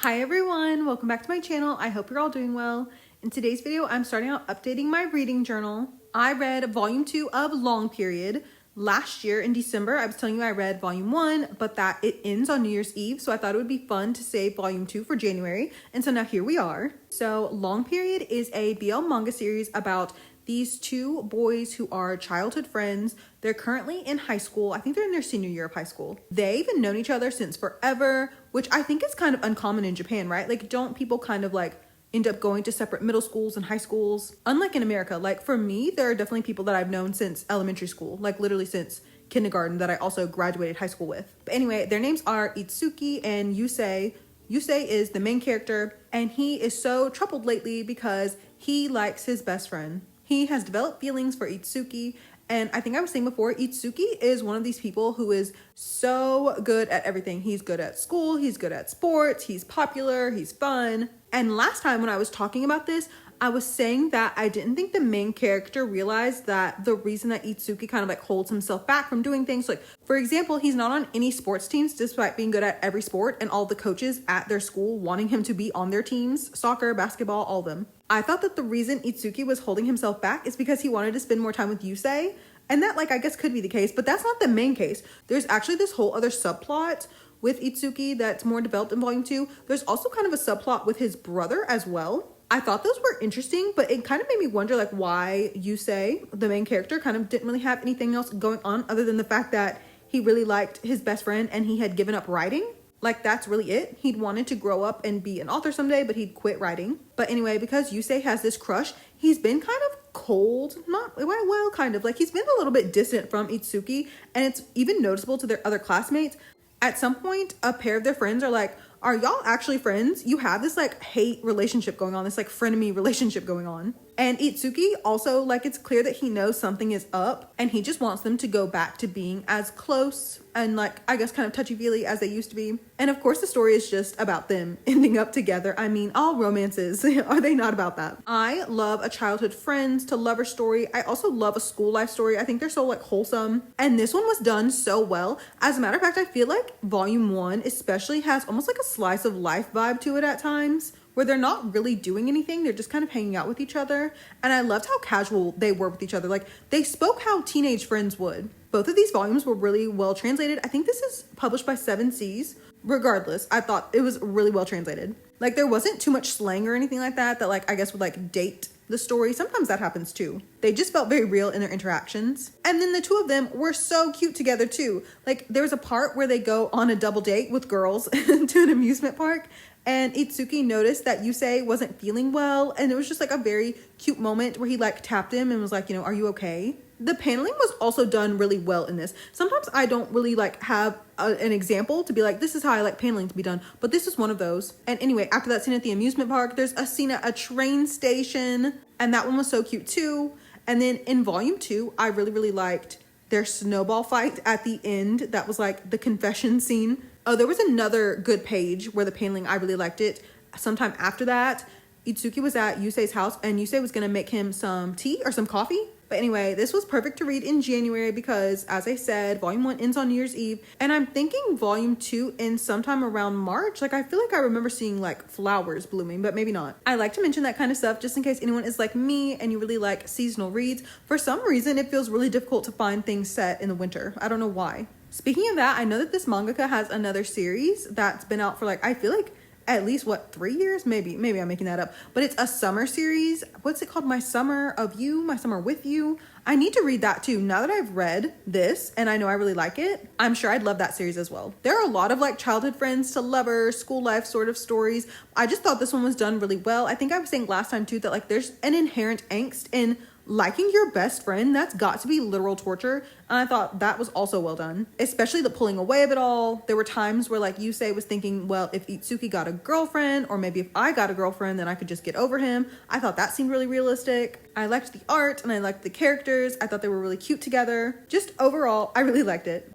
Hi everyone, welcome back to my channel. I hope you're all doing well. In today's video, I'm starting out updating my reading journal. I read volume 2 of Long Period last year in December. I was telling you I read volume 1, but that it ends on New Year's Eve, so I thought it would be fun to save volume 2 for January. And so now here we are. So Long Period is a BL manga series about these two boys who are childhood friends. They're currently in high school. I think they're in their senior year of high school. They've known each other since forever, which I think is kind of uncommon in Japan, right? Like, don't people kind of like end up going to separate middle schools and high schools? Unlike in America, like for me, there are definitely people that I've known since elementary school, like literally since kindergarten, that I also graduated high school with. But anyway, their names are Itsuki and Yusei. Yusei is the main character, and he is so troubled lately because he likes his best friend. He has developed feelings for Itsuki, and I think I was saying before, Itsuki is one of these people who is so good at everything. He's good at school, he's good at sports, he's popular, he's fun. And last time when I was talking about this, I was saying that I didn't think the main character realized that the reason that Itsuki kind of like holds himself back from doing things, like for example, he's not on any sports teams despite being good at every sport, and all the coaches at their school wanting him to be on their teams, soccer, basketball, all of them. I thought that the reason Itsuki was holding himself back is because he wanted to spend more time with Yusei, and that like I guess could be the case, but that's not the main case. There's actually this whole other subplot with Itsuki that's more developed in volume 2. There's also kind of a subplot with his brother as well. I thought those were interesting, but it kind of made me wonder like why Yusei, the main character, kind of didn't really have anything else going on other than the fact that he really liked his best friend and he had given up writing. Like that's really it. He'd wanted to grow up and be an author someday, but he'd quit writing. But anyway, because Yusei has this crush, he's been kind of cold, not well, kind of like he's been a little bit distant from Itsuki, and it's even noticeable to their other classmates. At some point, a pair of their friends are like, are y'all actually friends? You have this like hate relationship going on, this like frenemy relationship going on. And Itsuki also, like, it's clear that he knows something is up and he just wants them to go back to being as close and like, I guess kind of touchy-feely as they used to be. And of course the story is just about them ending up together. I mean, all romances, are they not about that? I love a childhood friends to lover story. I also love a school life story. I think they're so like wholesome. And this one was done so well. As a matter of fact, I feel like volume 1 especially has almost like a slice of life vibe to it at times, where they're not really doing anything. They're just kind of hanging out with each other. And I loved how casual they were with each other. Like they spoke how teenage friends would. Both of these volumes were really well translated. I think this is published by 7 Seas. Regardless, I thought it was really well translated. Like there wasn't too much slang or anything like that like I guess would like date the story. Sometimes that happens too. They just felt very real in their interactions. And then the two of them were so cute together too. Like there was a part where they go on a double date with girls to an amusement park, and Itsuki noticed that Yusei wasn't feeling well, and it was just like a very cute moment where he like tapped him and was like, you know, are you okay? The paneling was also done really well in this. Sometimes I don't really like have an example to be like, this is how I like paneling to be done, but this is one of those. And anyway, after that scene at the amusement park, there's a scene at a train station, and that one was so cute too. And then in volume 2, I really liked their snowball fight at the end. That was like the confession scene. Oh, there was another good page where the paneling, I really liked it. Sometime after that, Itsuki was at Yusei's house and Yusei was gonna make him some tea or some coffee. But anyway, this was perfect to read in January because, as I said, volume 1 ends on New Year's Eve. And I'm thinking volume 2 ends sometime around March. Like I feel like I remember seeing like flowers blooming, but maybe not. I like to mention that kind of stuff just in case anyone is like me and you really like seasonal reads. For some reason, it feels really difficult to find things set in the winter. I don't know why. Speaking of that, I know that this mangaka has another series that's been out for like, I feel like at least 3 years? Maybe I'm making that up, but it's a summer series. What's it called? My Summer of You, My Summer with You. I need to read that too. Now that I've read this and I know I really like it, I'm sure I'd love that series as well. There are a lot of like childhood friends to lovers, school life sort of stories. I just thought this one was done really well. I think I was saying last time too that like there's an inherent angst in liking your best friend. That's got to be literal torture, and I thought that was also well done, especially the pulling away of it all. There were times where like Yusei was thinking, well, if Itsuki got a girlfriend, or maybe if I got a girlfriend, then I could just get over him. I thought that seemed really realistic. I liked the art and I liked the characters. I thought they were really cute together. Just overall, I really liked it.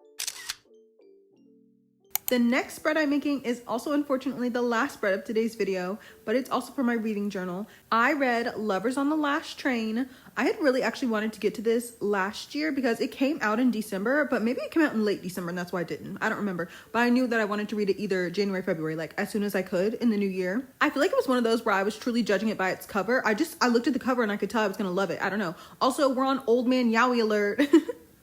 The next spread I'm making is also unfortunately the last spread of today's video, but it's also for my reading journal. I read Lovers on the Last Train. I had really actually wanted to get to this last year because it came out in December, but maybe it came out in late December and that's why I didn't. I don't remember, but I knew that I wanted to read it either January, February, like as soon as I could in the new year. I feel like it was one of those where I was truly judging it by its cover. I looked at the cover and I could tell I was gonna love it. I don't know. Also, we're on old man yaoi alert.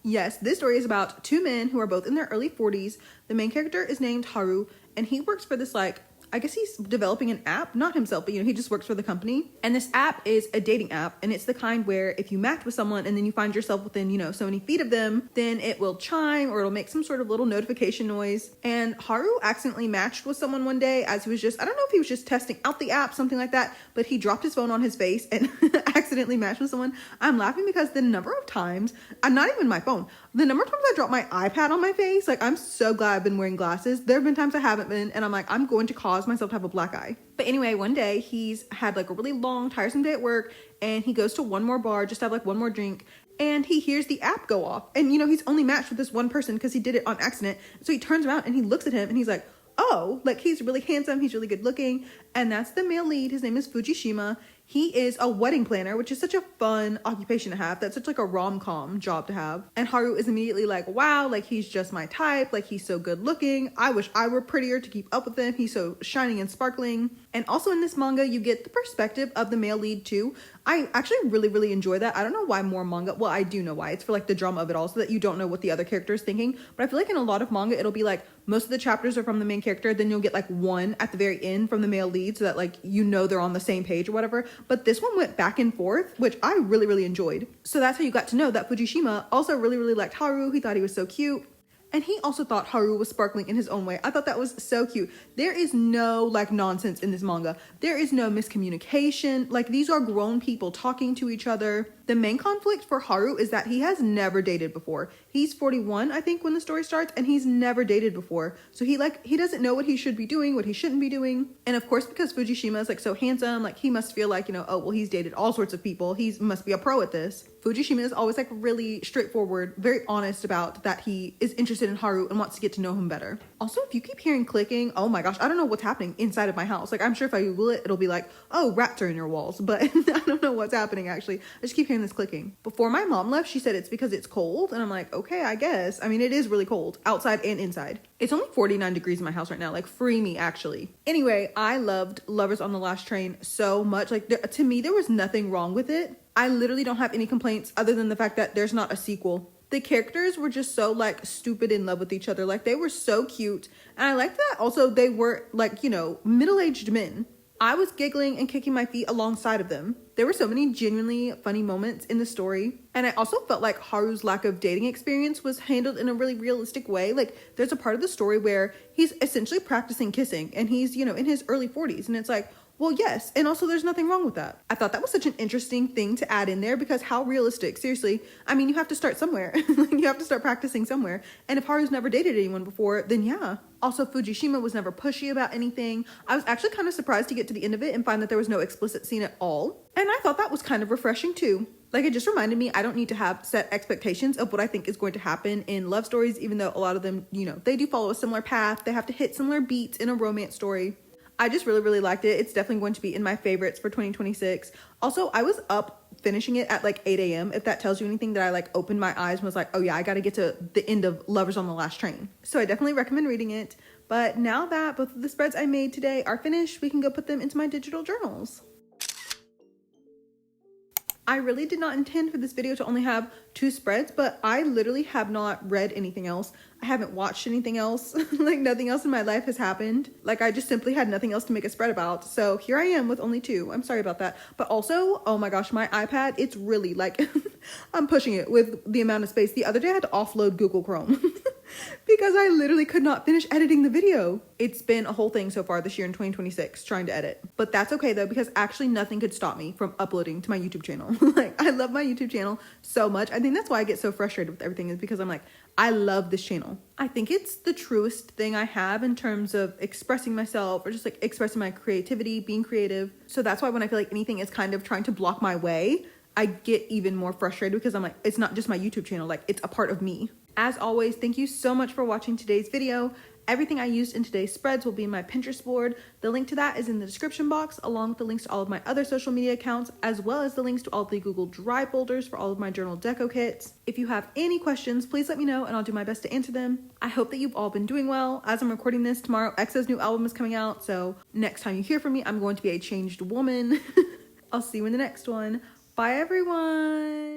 Yes, this story is about two men who are both in their early 40s. The main character is named Haru, and he works for this, like, I guess he's developing an app, not himself, but he just works for the company. And this app is a dating app, and it's the kind where if you match with someone and then you find yourself within, so many feet of them, then it will chime or it'll make some sort of little notification noise. And Haru accidentally matched with someone one day as he was I don't know if he was just testing out the app, something like that, but he dropped his phone on his face and accidentally matched with someone. I'm laughing because the number of times, not even my phone, the number of times I dropped my iPad on my face, like I'm so glad I've been wearing glasses. There have been times I haven't been, and I'm like, I'm going to cause myself to have a black eye. But anyway, one day he's had like a really long, tiresome day at work, and he goes to one more bar just to have like one more drink, and he hears the app go off. And he's only matched with this one person because he did it on accident. So he turns around and he looks at him and he's like, oh, like he's really handsome, he's really good looking. And that's the male lead. His name is Fujishima. He is a wedding planner, which is such a fun occupation to have. That's such like a rom-com job to have. And Haru is immediately like, wow, like he's just my type. Like he's so good looking. I wish I were prettier to keep up with him. He's so shining and sparkling. And also in this manga, you get the perspective of the male lead too. I actually really, really enjoy that. I don't know why more manga. Well, I do know why. It's for like the drama of it all so that you don't know what the other character is thinking. But I feel like in a lot of manga, it'll be like most of the chapters are from the main character. Then you'll get like one at the very end from the male lead so that like, they're on the same page or whatever. But this one went back and forth, which I really, really enjoyed. So that's how you got to know that Fujishima also really, really liked Haru. He thought he was so cute. And he also thought Haru was sparkling in his own way. I thought that was so cute. There is no like nonsense in this manga. There is no miscommunication. Like these are grown people talking to each other. The main conflict for Haru is that he has never dated before. He's 41, I think, when the story starts, and he's never dated before. So he doesn't know what he should be doing, what he shouldn't be doing. And of course, because Fujishima is like so handsome, like he must feel like, oh, well, he's dated all sorts of people. He must be a pro at this. Fujishima is always like really straightforward, very honest about that he is interested in Haru and wants to get to know him better. Also, if you keep hearing clicking, oh my gosh, I don't know what's happening inside of my house. Like I'm sure if I Google it, it'll be like, oh, rats are in your walls, but I don't know what's happening actually. I just keep hearing this clicking. Before my mom left, she said it's because it's cold, and I'm like, okay, I guess. I mean, it is really cold outside and inside. It's only 49 degrees in my house right now, like free me actually. Anyway, I loved Lovers on the Last Train so much. Like to me, there was nothing wrong with it. I literally don't have any complaints other than the fact that there's not a sequel. The characters were just so like stupid in love with each other. Like they were so cute. And I liked that also they were like, middle-aged men. I was giggling and kicking my feet alongside of them. There were so many genuinely funny moments in the story. And I also felt like Haru's lack of dating experience was handled in a really realistic way. Like there's a part of the story where he's essentially practicing kissing and he's, in his early 40s. And it's like, well, yes. And also there's nothing wrong with that. I thought that was such an interesting thing to add in there because how realistic, seriously. I mean, you have to start somewhere. You have to start practicing somewhere. And if Haru's never dated anyone before, then yeah. Also, Fujishima was never pushy about anything. I was actually kind of surprised to get to the end of it and find that there was no explicit scene at all. And I thought that was kind of refreshing too. Like it just reminded me I don't need to have set expectations of what I think is going to happen in love stories, even though a lot of them, they do follow a similar path. They have to hit similar beats in a romance story. I just really, really liked it. It's definitely going to be in my favorites for 2026. Also, I was up finishing it at like 8 a.m. If that tells you anything, that I like opened my eyes and was like, oh yeah, I got to get to the end of Lovers on the Last Train. So I definitely recommend reading it. But now that both of the spreads I made today are finished, we can go put them into my digital journals. I really did not intend for this video to only have 2 spreads, but I literally have not read anything else. I haven't watched anything else. Like nothing else in my life has happened. Like I just simply had nothing else to make a spread about. So here I am with only 2. I'm sorry about that. But also, oh my gosh, my iPad, it's really like, I'm pushing it with the amount of space. The other day I had to offload Google Chrome because I literally could not finish editing the video. It's been a whole thing so far this year in 2026 trying to edit. But that's okay though, because actually nothing could stop me from uploading to my YouTube channel. Like I love my YouTube channel so much. I think that's why I get so frustrated with everything, is because I'm like, I love this channel. I think it's the truest thing I have in terms of expressing myself or just like expressing my creativity, being creative. So that's why when I feel like anything is kind of trying to block my way, I get even more frustrated because I'm like, it's not just my YouTube channel, like it's a part of me. As always, thank you so much for watching today's video. Everything I used in today's spreads will be in my Pinterest board. The link to that is in the description box, along with the links to all of my other social media accounts, as well as the links to all of the Google Drive folders for all of my journal deco kits. If you have any questions, please let me know and I'll do my best to answer them. I hope that you've all been doing well. As I'm recording this, tomorrow EXO's new album is coming out, so next time you hear from me, I'm going to be a changed woman. I'll see you in the next one. Bye, everyone.